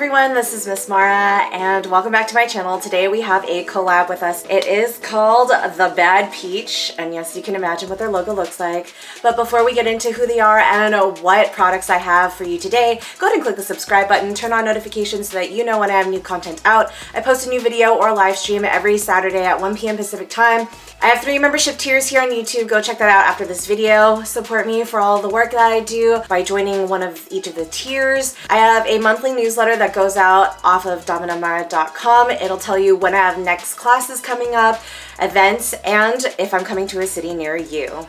everyone, this is Miss Mara and welcome back to my channel. Today we have a collab with us. It is called The Bad Peach, and yes, you can imagine what their logo looks like. But before we get into who they are and what products I have for you today, go ahead and click the subscribe button, turn on notifications so that you know when I have new content out. I post a new video or live stream every Saturday at 1 p.m. Pacific time. I have 3 membership tiers here on YouTube. Go check that out after this video. Support me for all the work that I do by joining one of each of the tiers. I have a monthly newsletter that goes out off of dominamara.com. It'll tell you when I have next classes coming up, events, and if I'm coming to a city near you.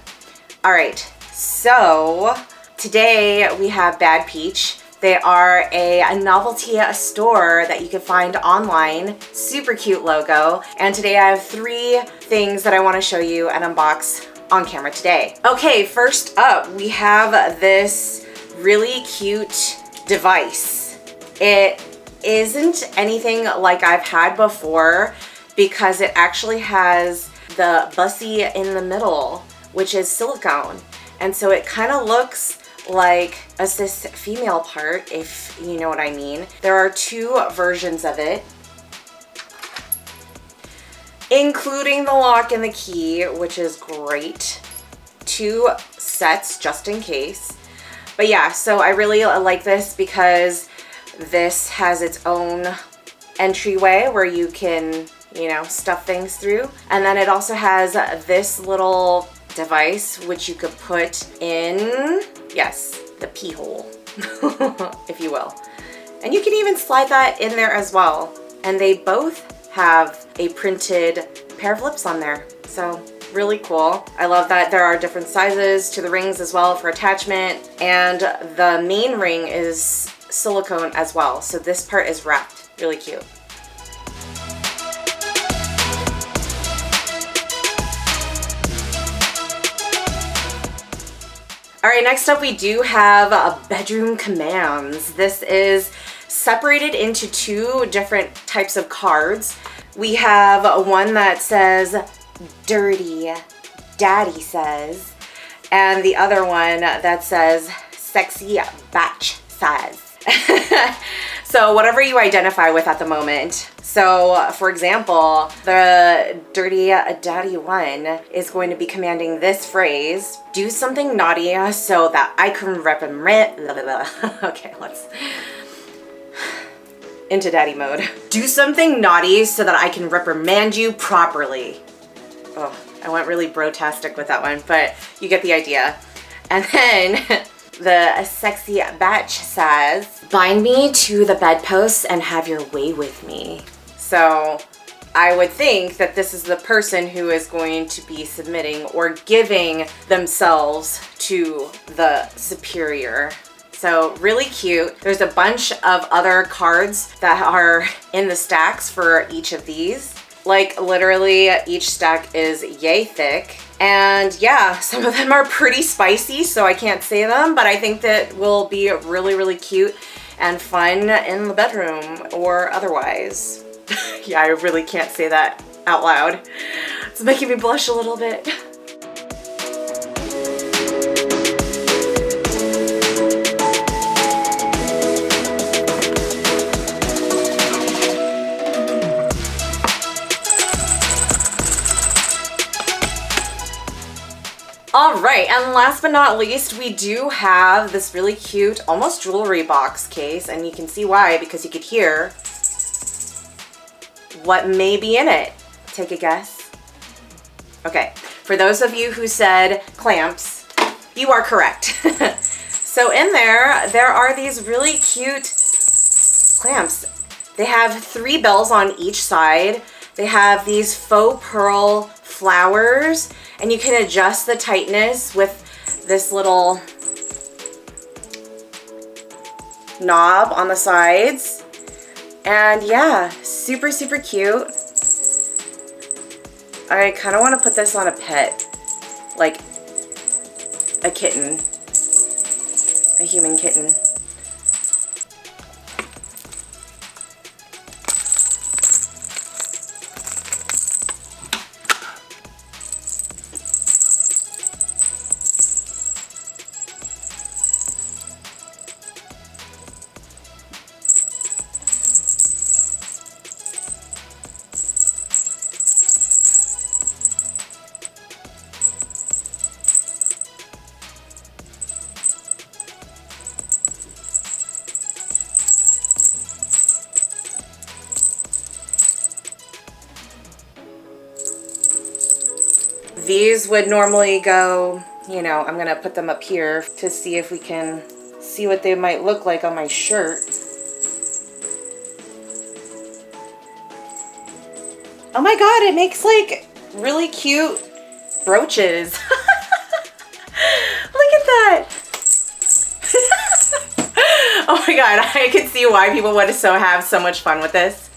All right, so today we have Bad Peach. They are a novelty store that you can find online. Super cute logo. And today I have 3 things that I want to show you and unbox on camera today. Okay, first up, we have this really cute device. It isn't anything like I've had before because it actually has the bussy in the middle, which is silicone. And so it kind of looks like a cis female part, if you know what I mean. There are 2 versions of it, including the lock and the key, which is great. 2 sets just in case. But yeah, so I really like this because this has its own entryway where you can, you know, stuff things through. And then it also has this little device which you could put in, yes, the pee hole, if you will. And you can even slide that in there as well. And they both have a printed pair of lips on there. So really cool. I love that there are different sizes to the rings as well for attachment. And the main ring is silicone as well. So this part is wrapped. Really cute. All right, next up we do have bedroom commands. This is separated into 2 different types of cards. We have one that says dirty, daddy says, and the other one that says sexy batch says. So whatever you identify with at the moment. So for example, the dirty daddy one is going to be commanding this phrase: do something naughty so that I can reprimand. Okay, let's into daddy mode. Do something naughty so that I can reprimand you properly. Oh, I went really bro-tastic with that one, but you get the idea. And then the sexy batch says, bind me to the bedpost and have your way with me. So I would think that this is the person who is going to be submitting or giving themselves to the superior. So really cute. There's a bunch of other cards that are in the stacks for each of these. Like literally each stack is yay thick. And yeah, some of them are pretty spicy, so I can't say them, but I think that will be really, really cute and fun in the bedroom or otherwise. Yeah, I really can't say that out loud. It's making me blush a little bit. All right, and last but not least, we do have this really cute, almost jewelry box case, and you can see why, because you could hear what may be in it. Take a guess. Okay, for those of you who said clamps, you are correct. So in there are these really cute clamps. They have 3 bells on each side. They have these faux pearl flowers, and you can adjust the tightness with this little knob on the sides. And yeah, super, super cute. I kind of want to put this on a pet, like a kitten, a human kitten. These would normally go, you know, I'm gonna put them up here to see if we can see what they might look like on my shirt. Oh my god, it makes like really cute brooches. Look at that. Oh my god, I can see why people would have so much fun with this.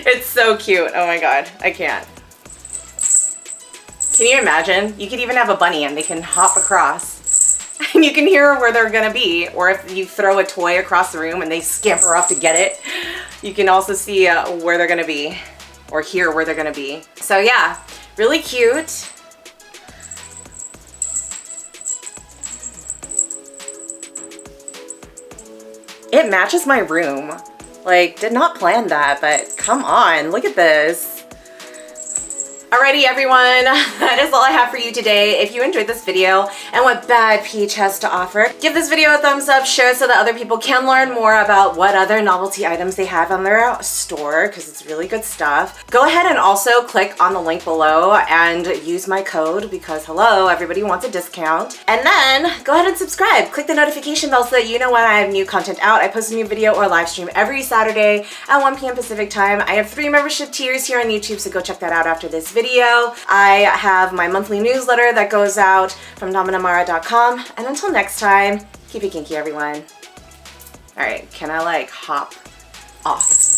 It's so cute. Oh my god, I can't. Can you imagine? You could even have a bunny and they can hop across. And you can hear where they're gonna be. Or if you throw a toy across the room and they scamper off to get it, you can also see where they're gonna be. Or hear where they're gonna be. So yeah, really cute. It matches my room. Like, did not plan that, but come on, look at this. Alrighty everyone, that is all I have for you today. If you enjoyed this video and what Bad Peach has to offer, give this video a thumbs up, share so that other people can learn more about what other novelty items they have on their store, because it's really good stuff. Go ahead and also click on the link below and use my code, because hello, everybody wants a discount. And then go ahead and subscribe. Click the notification bell so that you know when I have new content out. I post a new video or live stream every Saturday at 1 p.m. Pacific time. I have 3 membership tiers here on YouTube, so go check that out after this video. I have my monthly newsletter that goes out from dominamara.com. And until next time, keep it kinky, everyone. All right, can I like hop off?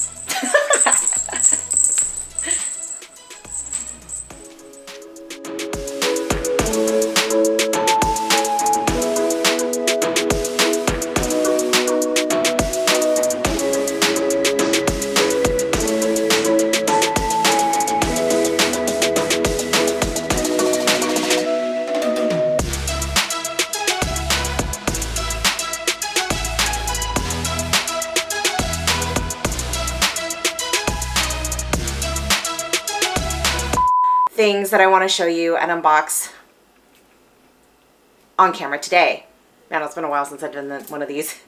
Things that I want to show you and unbox on camera today. Man, it's been a while since I've done one of these.